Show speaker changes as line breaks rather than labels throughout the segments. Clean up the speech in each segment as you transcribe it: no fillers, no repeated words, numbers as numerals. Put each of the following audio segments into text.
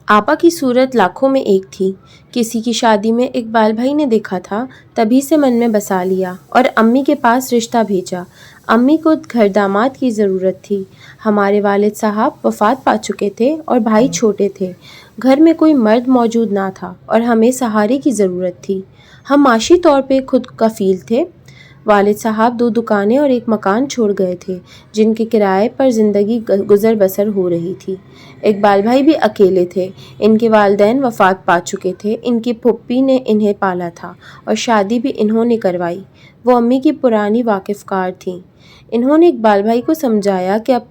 आपा की सूरत लाखों में एक थी। किसी की शादी में इकबाल भाई ने देखा था, तभी से मन में बसा लिया और अम्मी के पास रिश्ता भेजा। अम्मी को घर दामाद की ज़रूरत थी। हमारे वालिद साहब वफ़ात पा चुके थे और भाई छोटे थे। घर में कोई मर्द मौजूद ना था और हमें सहारे की ज़रूरत थी। हम माशी तौर पे खुद कफ़ील थे। वालिद साहब 2 दुकानें और एक मकान छोड़ गए थे, जिनके किराए पर ज़िंदगी गुज़र बसर हो रही थी। इकबाल भाई भी अकेले थे। इनके वालिदैन वफ़ात पा चुके थे। इनकी फूफी ने इन्हें पाला था और शादी भी इन्होंने करवाई। वो अम्मी की पुरानी वाकिफ़कार थीं। इन्होंने इकबाल भाई को समझाया कि अब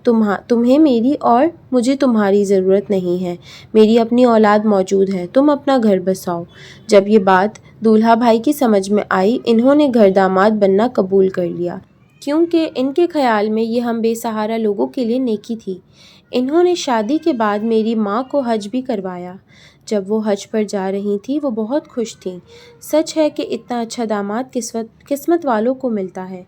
तुम्हें मेरी और मुझे तुम्हारी ज़रूरत नहीं है। मेरी अपनी औलाद मौजूद है, तुम अपना घर बसाओ। जब ये बात दूल्हा भाई की समझ में आई, इन्होंने घर दामाद बनना कबूल कर लिया, क्योंकि इनके ख्याल में ये हम बेसहारा लोगों के लिए नेकी थी। इन्होंने शादी के बाद मेरी माँ को हज भी करवाया। जब वो हज पर जा रही थी, वो बहुत खुश थीं। सच है कि इतना अच्छा दामाद किस्मत वालों को मिलता है।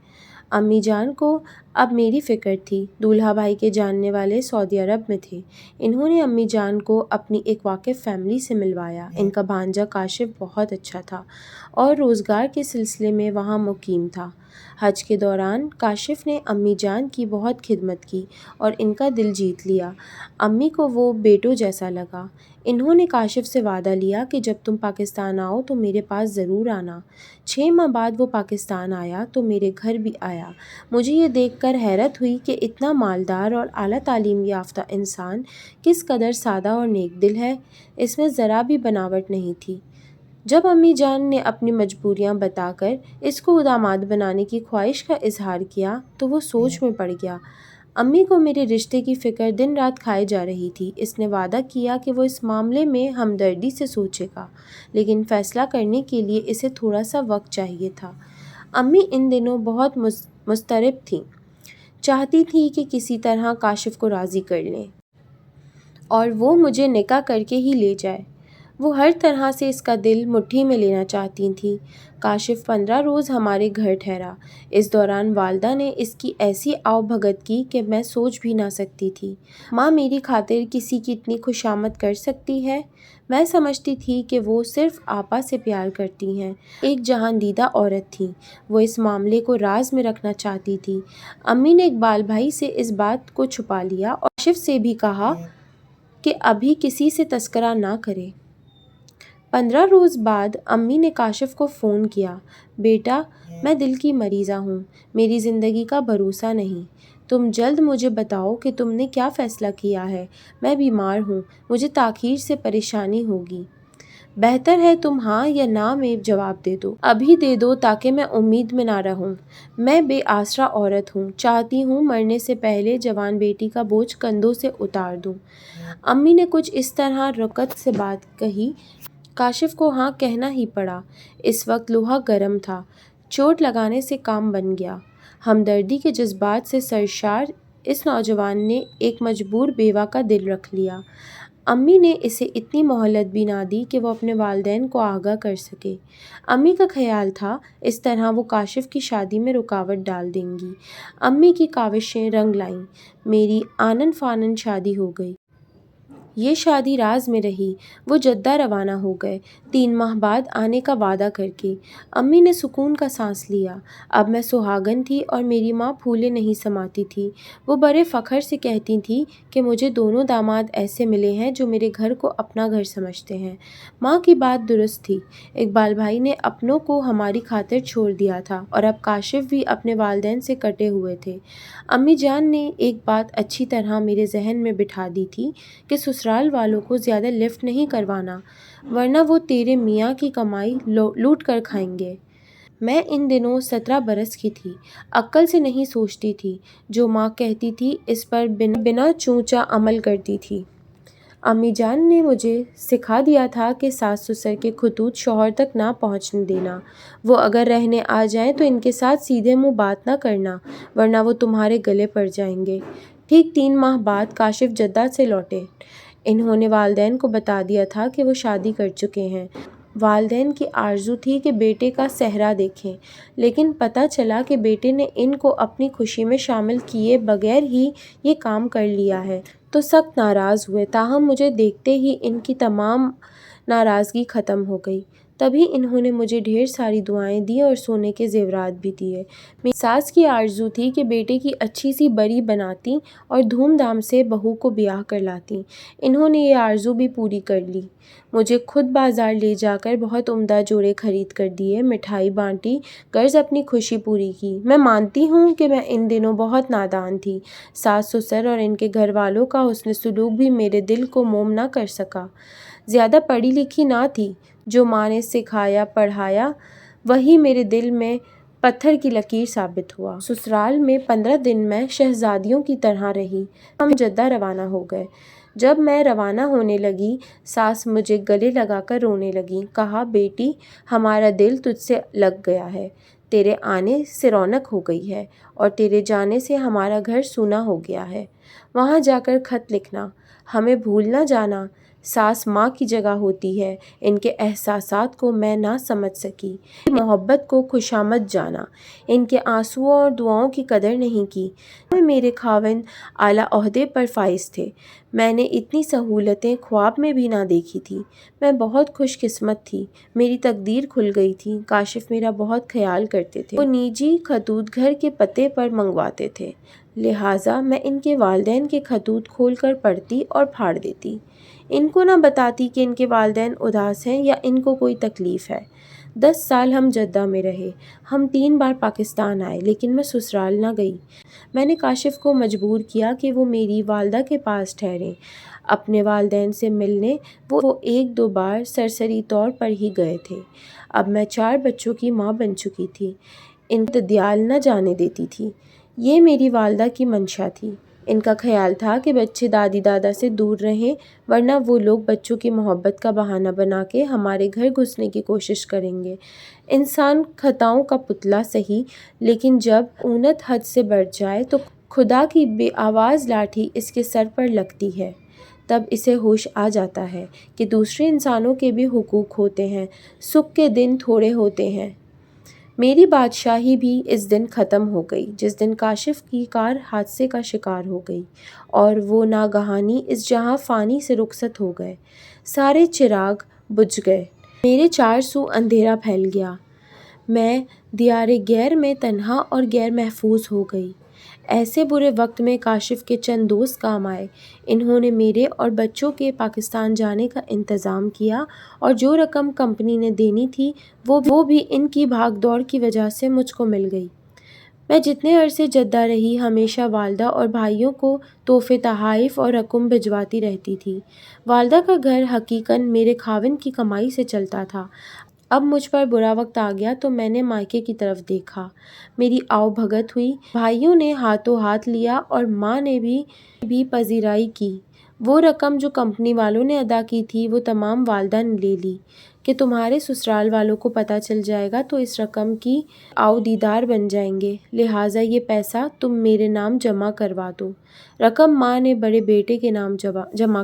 अम्मी जान को अब मेरी फ़िक्र थी। दूल्हा भाई के जानने वाले सऊदी अरब में थे। इन्होंने अम्मी जान को अपनी एक वाकिफ़ फैमिली से मिलवाया। इनका भांजा काशिफ बहुत अच्छा था और रोज़गार के सिलसिले में वहाँ मुकीम था। हज के दौरान काशिफ ने अम्मी जान की बहुत खिदमत की और इनका दिल जीत लिया। अम्मी को वो बेटों जैसा लगा। इन्होंने काशिफ से वादा लिया कि जब तुम पाकिस्तान आओ तो मेरे पास ज़रूर आना। 6 माह बाद वो पाकिस्तान आया तो मेरे घर भी आया। मुझे ये देखकर हैरत हुई कि इतना मालदार और आला तालीम याफ्ता इंसान किस कदर सादा और नेक दिल है। इसमें ज़रा भी बनावट नहीं थी। जब अम्मी जान ने अपनी मजबूरियां बताकर इसको दामाद बनाने की ख्वाहिश का इजहार किया तो वो सोच में पड़ गया। अम्मी को मेरे रिश्ते की फ़िक्र दिन रात खाए जा रही थी। इसने वादा किया कि वो इस मामले में हमदर्दी से सोचेगा, लेकिन फ़ैसला करने के लिए इसे थोड़ा सा वक्त चाहिए था। अम्मी इन दिनों बहुत मुस्तरब थीं। चाहती थी कि किसी तरह काशिफ को राज़ी कर लें और वो मुझे निकाह करके ही ले जाए। वो हर तरह से इसका दिल मुट्ठी में लेना चाहती थी। काशिफ 15 रोज़ हमारे घर ठहरा। इस दौरान वालदा ने इसकी ऐसी आवभगत की कि मैं सोच भी ना सकती थी। माँ मेरी खातिर किसी की इतनी खुशामद कर सकती है? मैं समझती थी कि वो सिर्फ़ आपा से प्यार करती हैं। एक जहांदीदा औरत थी। वो इस मामले को राज में रखना चाहती थी। अम्मी ने इकबाल भाई से इस बात को छुपा लिया और काशिफ से भी कहा कि अभी किसी से तस्करा ना करे। 15 रोज़ बाद अम्मी ने काशिफ को फ़ोन किया। बेटा, मैं दिल की मरीज़ा हूँ। मेरी ज़िंदगी का भरोसा नहीं। तुम जल्द मुझे बताओ कि तुमने क्या फ़ैसला किया है। मैं बीमार हूँ, मुझे ताख़ीर से परेशानी होगी। बेहतर है तुम हाँ या ना में जवाब दे दो। अभी दे दो ताकि मैं उम्मीद में ना रहूं। मैं बेआसरा औरत हूँ, चाहती हूँ मरने से पहले जवान बेटी का बोझ कंधों से उतार दूँ। अम्मी ने कुछ इस तरह रुकत से बात कही। काशिफ को हाँ कहना ही पड़ा। इस वक्त लोहा गर्म था। चोट लगाने से काम बन गया। हमदर्दी के जज्बात से सरशार इस नौजवान ने एक मजबूर बेवा का दिल रख लिया। अम्मी ने इसे इतनी मोहलत भी ना दी कि वो अपने वालिदैन को आगाह कर सके। अम्मी का ख्याल था इस तरह वो काशिफ की शादी में रुकावट डाल देंगी। अम्मी की काविशें रंग लाईं। मेरी आनन फानन शादी हो गई। ये शादी राज में रही। वो जद्दा रवाना हो गए, 3 माह बाद आने का वादा करके। अम्मी ने सुकून का सांस लिया। अब मैं सुहागन थी और मेरी माँ फूले नहीं समाती थी। वो बड़े फ़ख्र से कहती थी कि मुझे दोनों दामाद ऐसे मिले हैं जो मेरे घर को अपना घर समझते हैं। माँ की बात दुरुस्त थी। इकबाल भाई ने अपनों को हमारी खातिर छोड़ दिया था और अब काशिफ भी अपने वालिदैन से कटे हुए थे। अम्मी जान ने एक बात अच्छी तरह मेरे जहन में बिठा दी थी कि ससुराल वालों को ज़्यादा लिफ्ट नहीं करवाना, वरना वो तेरे मियाँ की कमाई लूट कर खाएंगे। मैं इन दिनों 17 बरस की थी। अक्ल से नहीं सोचती थी। जो माँ कहती थी इस पर बिना चूंचा अमल करती थी। अम्मी जान ने मुझे सिखा दिया था कि सास ससुर के खतूत शौहर तक ना पहुँचने देना। वो अगर रहने आ जाएं तो इनके साथ सीधे मुंह बात ना करना, वरना वो तुम्हारे गले पड़ जाएंगे। ठीक 3 माह बाद काशिफ जद्दा से लौटे। इन्होंने वालिदैन को बता दिया था कि वो शादी कर चुके हैं। वालिदैन की आरज़ू थी कि बेटे का सेहरा देखें, लेकिन पता चला कि बेटे ने इनको अपनी खुशी में शामिल किए बगैर ही ये काम कर लिया है। تو سخت ناراض ہوئے، تاہم مجھے دیکھتے ہی ان کی تمام ناراضگی ختم ہو گئی۔ تبھی انہوں نے مجھے ڈھیر ساری دعائیں دیں اور سونے کے زیورات بھی دیے۔ میری ساس کی آرزو تھی کہ بیٹے کی اچھی سی بری بناتیں اور دھوم دھام سے بہو کو بیاہ کر لاتیں۔ انہوں نے یہ آرزو بھی پوری کر لی۔ مجھے خود بازار لے جا کر بہت عمدہ جوڑے خرید کر دیے، مٹھائی بانٹی، غرض اپنی خوشی پوری کی۔ میں مانتی ہوں کہ میں ان دنوں بہت نادان تھی۔ ساس سسر اور ان کے گھر والوں کا حسن سلوک بھی میرے دل کو موم نہ کر سکا۔ زیادہ پڑھی لکھی نہ تھی، جو ماں نے سکھایا پڑھایا وہی میرے دل میں پتھر کی لکیر ثابت ہوا۔ سسرال میں 15 دن میں شہزادیوں کی طرح رہی۔ ہم جدہ روانہ ہو گئے۔ جب میں روانہ ہونے لگی، ساس مجھے گلے لگا کر رونے لگیں۔ کہا، بیٹی، ہمارا دل تجھ سے لگ گیا ہے، تیرے آنے سے رونق ہو گئی ہے اور تیرے جانے سے ہمارا گھر سونا ہو گیا ہے۔ وہاں جا کر خط لکھنا، ہمیں بھول نہ جانا۔ ساس ماں کی جگہ ہوتی ہے، ان کے احساسات کو میں نہ سمجھ سکی، محبت کو خوشامد جانا، ان کے آنسوؤں اور دعاؤں کی قدر نہیں کی۔ میرے خاوند اعلیٰ عہدے پر فائز تھے، میں نے اتنی سہولتیں خواب میں بھی نہ دیکھی تھی۔ میں بہت خوش قسمت تھی، میری تقدیر کھل گئی تھی۔ کاشف میرا بہت خیال کرتے تھے، وہ نجی خطوط گھر کے پتے پر منگواتے تھے، لہٰذا میں ان کے والدین کے خطوط کھول کر پڑھتی اور پھاڑ دیتی۔ ان کو نہ بتاتی کہ ان کے والدین اداس ہیں یا ان کو کوئی تکلیف ہے۔ 10 سال ہم جدہ میں رہے۔ ہم 3 بار پاکستان آئے، لیکن میں سسرال نہ گئی۔ میں نے کاشف کو مجبور کیا کہ وہ میری والدہ کے پاس ٹھہریں۔ اپنے والدین سے ملنے وہ 1-2 بار سرسری طور پر ہی گئے تھے۔ اب میں 4 بچوں کی ماں بن چکی تھی، ان کو ددیال نہ جانے دیتی تھی۔ یہ میری والدہ کی منشا تھی۔ ان کا خیال تھا کہ بچے دادی دادا سے دور رہیں، ورنہ وہ لوگ بچوں کی محبت کا بہانہ بنا کے ہمارے گھر گھسنے کی کوشش کریں گے۔ انسان خطاؤں کا پتلا سہی، لیکن جب اونت حد سے بڑھ جائے تو خدا کی بے آواز لاٹھی اس کے سر پر لگتی ہے، تب اسے ہوش آ جاتا ہے کہ دوسرے انسانوں کے بھی حقوق ہوتے ہیں، سکھ کے دن تھوڑے ہوتے ہیں۔ میری بادشاہی بھی اس دن ختم ہو گئی جس دن کاشف کی کار حادثے کا شکار ہو گئی اور وہ ناگہانی اس جہاں فانی سے رخصت ہو گئے۔ سارے چراغ بجھ گئے، میرے 4 سو اندھیرا پھیل گیا۔ میں دیار غیر میں تنہا اور غیر محفوظ ہو گئی۔ ایسے برے وقت میں کاشف کے چند دوست کام آئے۔ انہوں نے میرے اور بچوں کے پاکستان جانے کا انتظام کیا اور جو رقم کمپنی نے دینی تھی وہ بھی ان کی بھاگ دوڑ کی وجہ سے مجھ کو مل گئی۔ میں جتنے عرصے جدہ رہی ہمیشہ والدہ اور بھائیوں کو تحفے تحائف اور رقم بھجواتی رہتی تھی۔ والدہ کا گھر حقیقاً میرے خاوند کی کمائی سے چلتا تھا۔ اب مجھ پر برا وقت آ گیا تو میں نے مائکے کی طرف دیکھا، میری آؤ بھگت ہوئی، بھائیوں نے ہاتھوں ہاتھ لیا اور ماں نے بھی پذیرائی کی۔ وہ رقم جو کمپنی والوں نے ادا کی تھی وہ تمام والدہ نے لے لی کہ تمہارے سسرال والوں کو پتہ چل جائے گا تو اس رقم کی آؤ دیدار بن جائیں گے، لہٰذا یہ پیسہ تم میرے نام جمع کروا دو۔ رقم ماں نے بڑے بیٹے کے نام جمع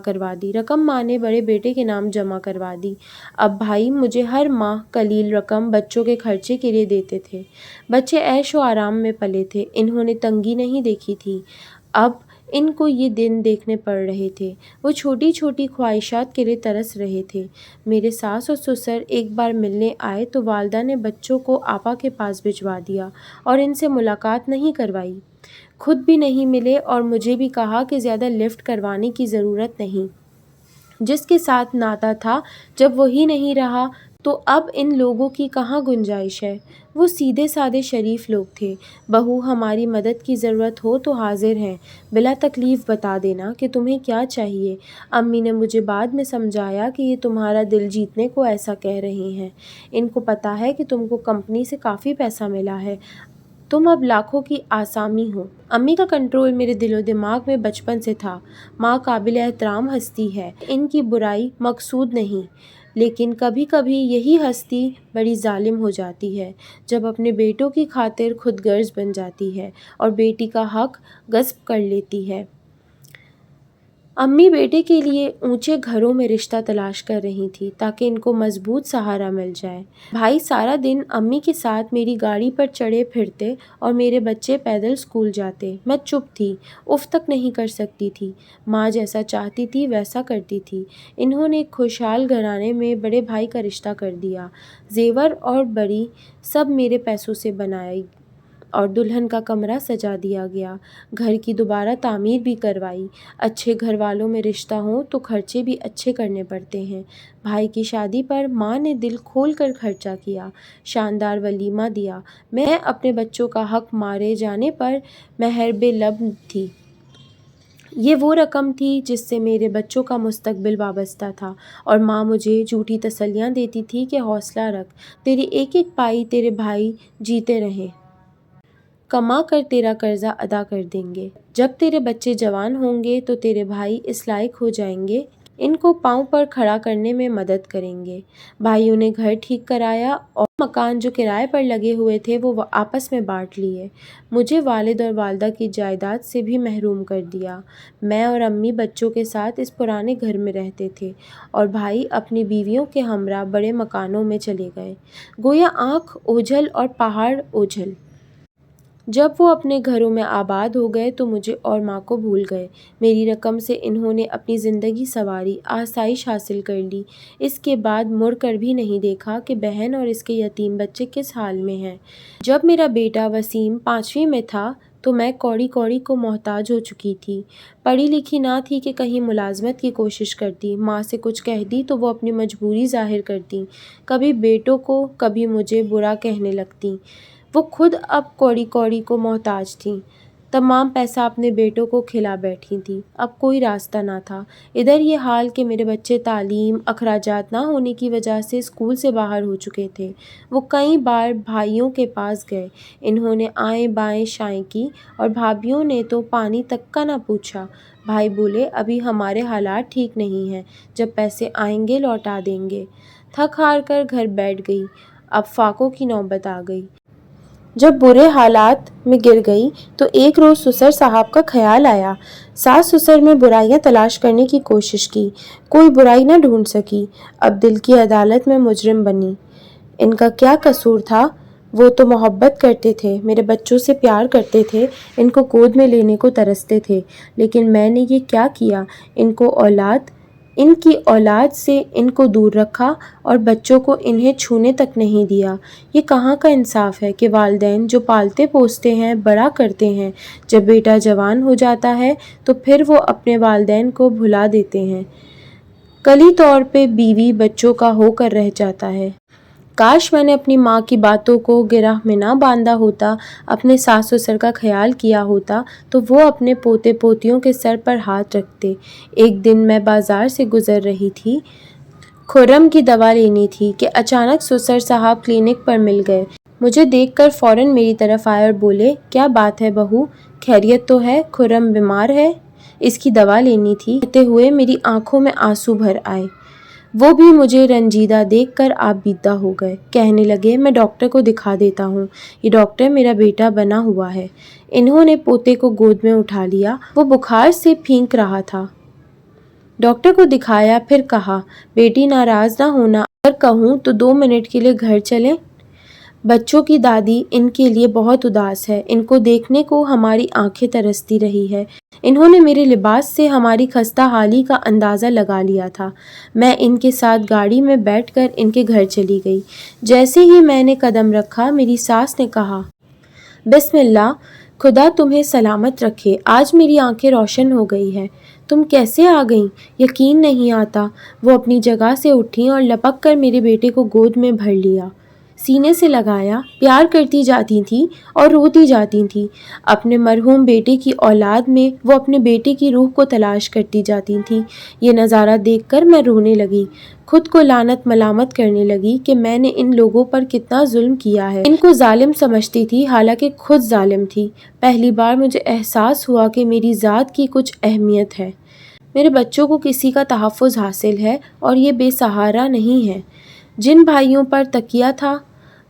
کروا دی۔ اب بھائی مجھے ہر ماہ قلیل رقم بچوں کے خرچے کے لیے دیتے تھے۔ بچے عیش و آرام میں پلے تھے، انہوں نے تنگی نہیں دیکھی تھی۔ اب ان کو یہ دن دیکھنے پڑ رہے تھے، وہ چھوٹی چھوٹی خواہشات کے لیے ترس رہے تھے۔ میرے ساس اور سسر ایک بار ملنے آئے تو والدہ نے بچوں کو آپا کے پاس بھجوا دیا اور ان سے ملاقات نہیں کروائی۔ خود بھی نہیں ملے اور مجھے بھی کہا کہ زیادہ لفٹ کروانے کی ضرورت نہیں۔ جس کے ساتھ ناتا تھا جب وہی نہیں رہا تو اب ان لوگوں کی کہاں گنجائش ہے؟ وہ سیدھے سادے شریف لوگ تھے۔ بہو ہماری مدد کی ضرورت ہو تو حاضر ہیں، بلا تکلیف بتا دینا کہ تمہیں کیا چاہیے۔ امی نے مجھے بعد میں سمجھایا کہ یہ تمہارا دل جیتنے کو ایسا کہہ رہے ہیں، ان کو پتہ ہے کہ تم کو کمپنی سے کافی پیسہ ملا ہے، تم اب لاکھوں کی آسامی ہو۔ امی کا کنٹرول میرے دل و دماغ میں بچپن سے تھا۔ ماں قابل احترام ہستی ہے، ان کی برائی مقصود نہیں، لیکن کبھی کبھی یہی ہستی بڑی ظالم ہو جاتی ہے جب اپنے بیٹوں کی خاطر خود غرض بن جاتی ہے اور بیٹی کا حق غصب کر لیتی ہے۔ अम्मी बेटे के लिए ऊंचे घरों में रिश्ता तलाश कर रही थी ताकि इनको मजबूत सहारा मिल जाए। भाई सारा दिन अम्मी के साथ मेरी गाड़ी पर चढ़े फिरते और मेरे बच्चे पैदल स्कूल जाते। मैं चुप थी, उफ तक नहीं कर सकती थी। माँ जैसा चाहती थी वैसा करती थी। इन्होंने एक खुशहाल घराने में बड़े भाई का रिश्ता कर दिया। जेवर और बड़ी सब मेरे पैसों से बनाई और दुल्हन का कमरा सजा दिया गया। घर की दोबारा तामीर भी करवाई। अच्छे घर वालों में रिश्ता हो तो खर्चे भी अच्छे करने पड़ते हैं। भाई की शादी पर माँ ने दिल खोल कर खर्चा किया, शानदार वलीमा दिया। मैं अपने बच्चों का हक मारे जाने पर मेहरबेलब थी। ये वो रकम थी जिससे मेरे बच्चों का मुस्तकबिल वाबस्ता था और माँ मुझे झूठी तसल्लियाँ देती थी कि हौसला रख, तेरी एक एक पाई तेरे भाई जीते रहें, कमा कर तेरा कर्जा अदा कर देंगे। जब तेरे बच्चे जवान होंगे तो तेरे भाई इस लायक हो जाएंगे, इनको पाँव पर खड़ा करने में मदद करेंगे। भाइयों ने घर ठीक कराया और मकान जो किराए पर लगे हुए थे वो आपस में बांट लिए। मुझे वालिद और वालदा की जायदाद से भी महरूम कर दिया। मैं और अम्मी बच्चों के साथ इस पुराने घर में रहते थे और भाई अपनी बीवियों के हमरा बड़े मकानों में चले गए। गोया आँख ओझल और पहाड़ ओझल। जब वो अपने घरों में आबाद हो गए तो मुझे और माँ को भूल गए। मेरी रकम से इन्होंने अपनी ज़िंदगी संवारी, आसाइश हासिल कर ली। इसके बाद मुड़ कर भी नहीं देखा कि बहन और इसके यतीम बच्चे किस हाल में हैं। जब मेरा बेटा वसीम 5वीं में था तो मैं कौड़ी कौड़ी को मोहताज हो चुकी थी। पढ़ी लिखी ना थी कि कहीं मुलाजमत की कोशिश करती। माँ से कुछ कह दी तो वो अपनी मजबूरी ज़ाहिर करती। कभी बेटों को कभी मुझे बुरा कहने लगती। वो खुद अब कौड़ी कौड़ी को मोहताज थीं। तमाम पैसा अपने बेटों को खिला बैठी थी। अब कोई रास्ता ना था। इधर ये हाल कि मेरे बच्चे तालीम अखराजात ना होने की वजह से स्कूल से बाहर हो चुके थे। वो कई बार भाइयों के पास गए। इन्होंने आएँ बाएँ शाएँ की और भाभियों ने तो पानी तक का ना पूछा। भाई बोले अभी हमारे हालात ठीक नहीं हैं, जब पैसे आएंगे लौटा देंगे। थक हार कर घर बैठ गई। अब फाकों की नौबत आ गई। जब बुरे हालात में गिर गई तो एक रोज़ ससुर साहब का ख्याल आया। सास ससुर में बुराइयां तलाश करने की कोशिश की, कोई बुराई न ढूंढ सकी। अब दिल की अदालत में मुजरिम बनी। इनका क्या कसूर था? वो तो मोहब्बत करते थे, मेरे बच्चों से प्यार करते थे, इनको गोद में लेने को तरसते थे। लेकिन मैंने ये क्या किया? इनकी औलाद से इनको दूर रखा और बच्चों को इन्हें छूने तक नहीं दिया। ये कहाँ का इंसाफ है कि वालिदैन जो पालते पोसते हैं, बड़ा करते हैं, जब बेटा जवान हो जाता है तो फिर वो अपने वालिदैन को भुला देते हैं। कली तौर पे बीवी बच्चों का होकर रह जाता है। काश मैंने अपनी माँ की बातों को गिरह में ना बांधा होता, अपने सास ससुर का ख्याल किया होता तो वो अपने पोते पोतियों के सर पर हाथ रखते। एक दिन मैं बाजार से गुजर रही थी, खुर्रम की दवा लेनी थी कि अचानक ससुर साहब क्लिनिक पर मिल गए। मुझे देखकर फौरन मेरी तरफ आए और बोले, क्या बात है बहू, खैरियत तो है? खुर्रम बीमार है, इसकी दवा लेनी थी। कहते हुए मेरी आंखों में आंसू भर आए। वो भी मुझे रंजीदा देखकर आप बीता हो गए। कहने लगे, मैं डॉक्टर को दिखा देता हूँ, ये डॉक्टर मेरा बेटा बना हुआ है। इन्होंने पोते को गोद में उठा लिया। वो बुखार से फींक रहा था। डॉक्टर को दिखाया, फिर कहा, बेटी नाराज ना होना, अगर कहूँ तो 2 मिनट के लिए घर चलें। बच्चों की दादी इनके लिए बहुत उदास है, इनको देखने को हमारी आंखें तरसती रही है। इन्होंने मेरे लिबास से हमारी खस्ता हाली का अंदाज़ा लगा लिया था। मैं इनके साथ गाड़ी में बैठकर इनके घर चली गई। जैसे ही मैंने कदम रखा, मेरी सास ने कहा, बिस्मिल्लाह, खुदा तुम्हें सलामत रखे, आज मेरी आंखें रोशन हो गई है। तुम कैसे आ गईं? यकीन नहीं आता। वो अपनी जगह से उठी और लपक कर मेरे बेटे को गोद में भर लिया, सीने से लगाया, प्यार करती जाती थी और रोती जाती थी। अपने मरहूम बेटे की औलाद में वो अपने बेटे की रूह को तलाश करती जाती थी। ये नज़ारा देखकर मैं रोने लगी, खुद को लानत मलामत करने लगी कि मैंने इन लोगों पर कितना जुल्म किया है। इनको जालिम समझती थी, हालांकि खुद जालिम थी। पहली बार मुझे एहसास हुआ कि मेरी ज़ात की कुछ अहमियत है। मेरे बच्चों को किसी का तहफ़्फ़ुज़ हासिल है और ये बेसहारा नहीं है। जिन भाइयों पर तकिया था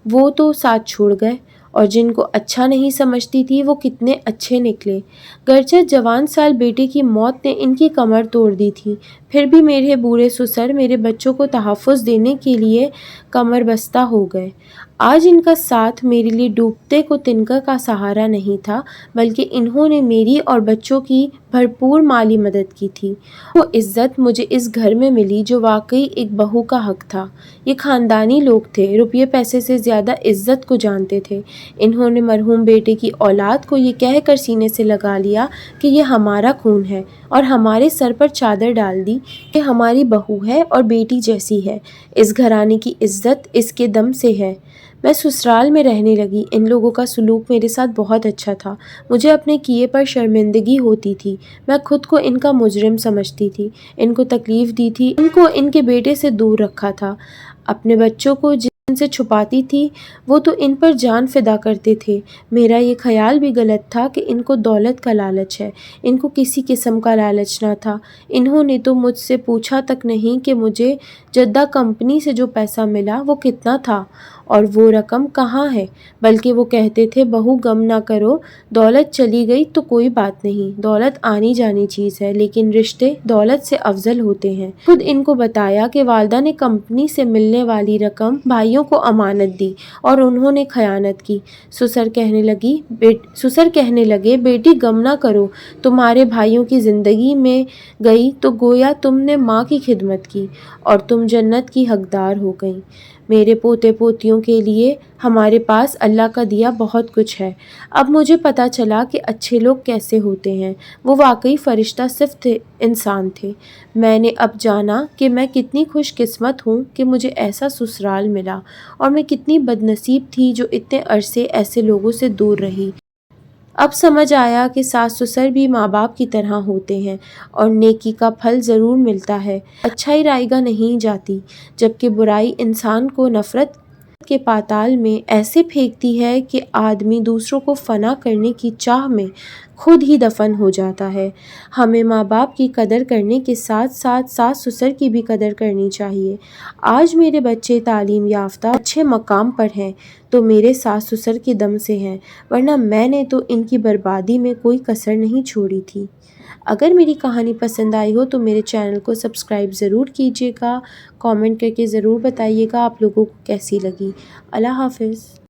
वो तो साथ छोड़ गए और जिनको अच्छा नहीं समझती थी वो कितने अच्छे निकले। गरचे जवान साल बेटे की मौत ने इनकी कमर तोड़ दी थी, फिर भी मेरे बूढ़े ससुर मेरे बच्चों को तहफ़्फ़ुज़ देने के लिए कमर बस्ता हो गए। आज इनका साथ मेरे लिए डूबते को तिनका का सहारा नहीं था, बल्कि इन्होंने मेरी और बच्चों की भरपूर माली मदद की थी। वो इज़्ज़त मुझे इस घर में मिली जो वाकई एक बहू का हक था। ये ख़ानदानी लोग थे, रुपये पैसे से ज़्यादा इज़्ज़त को जानते थे। इन्होंने मरहूम बेटे की औलाद को ये कहकर सीने से लगा लिया कि ये हमारा खून है, और हमारे सर पर चादर डाल दी कि हमारी बहू है और बेटी जैसी है। इस घराने की इज़्ज़त इसके दम से है। मैं ससुराल में रहने लगी। इन लोगों का सलूक मेरे साथ बहुत अच्छा था। मुझे अपने किए पर शर्मिंदगी होती थी। मैं खुद को इनका मुजरिम समझती थी। इनको तकलीफ़ दी थी, इनको इनके बेटे से दूर रखा था। अपने बच्चों को जिनसे छुपाती थी वो तो इन पर जान फिदा करते थे। मेरा ये ख्याल भी गलत था कि इनको दौलत का लालच है। इनको किसी किस्म का लालच ना था। इन्होंने तो मुझसे पूछा तक नहीं कि मुझे जद्दा कंपनी से जो पैसा मिला वो कितना था और वो रकम कहाँ है, बल्कि वो कहते थे बहू गम ना करो, दौलत चली गई तो कोई बात नहीं, दौलत आनी जानी चीज़ है, लेकिन रिश्ते दौलत से अफजल होते हैं। खुद इनको बताया कि वालदा ने कंपनी से मिलने वाली रकम भाइयों को अमानत दी और उन्होंने खयानत की। ससुर कहने लगे बेटी गम ना करो, तुम्हारे भाइयों की ज़िंदगी में गई तो गोया तुमने माँ की खिदमत की और तुम जन्नत की हकदार हो गई। मेरे पोते पोतियों के लिए हमारे पास अल्लाह का दिया बहुत कुछ है। अब मुझे पता चला कि अच्छे लोग कैसे होते हैं। वो वाकई फ़रिश्ता सिर्फ इंसान थे। मैंने अब जाना कि मैं कितनी खुशकिस्मत हूँ कि मुझे ऐसा ससुराल मिला, और मैं कितनी बदनसीब थी जो इतने अरसे ऐसे लोगों से दूर रही। अब समझ आया कि सास ससुर भी माँ बाप की तरह होते हैं और नेकी का फल ज़रूर मिलता है। अच्छाई रायगा नहीं जाती, जबकि बुराई इंसान को नफ़रत के पाताल में ऐसे फेंकती है कि आदमी दूसरों को फना करने की चाह में खुद ही दफन हो जाता है। हमें माँ बाप की कदर करने के साथ साथ सास ससुर की भी कदर करनी चाहिए। आज मेरे बच्चे तालीम याफ्ता अच्छे मकाम पर हैं तो मेरे सास ससुर के दम से हैं, वरना मैंने तो इनकी बर्बादी में कोई कसर नहीं छोड़ी थी। अगर मेरी कहानी पसंद आई हो तो मेरे चैनल को सब्सक्राइब ज़रूर कीजिएगा, कमेंट करके ज़रूर बताइएगा आप लोगों को कैसी लगी। अल्लाह हाफ़िज़।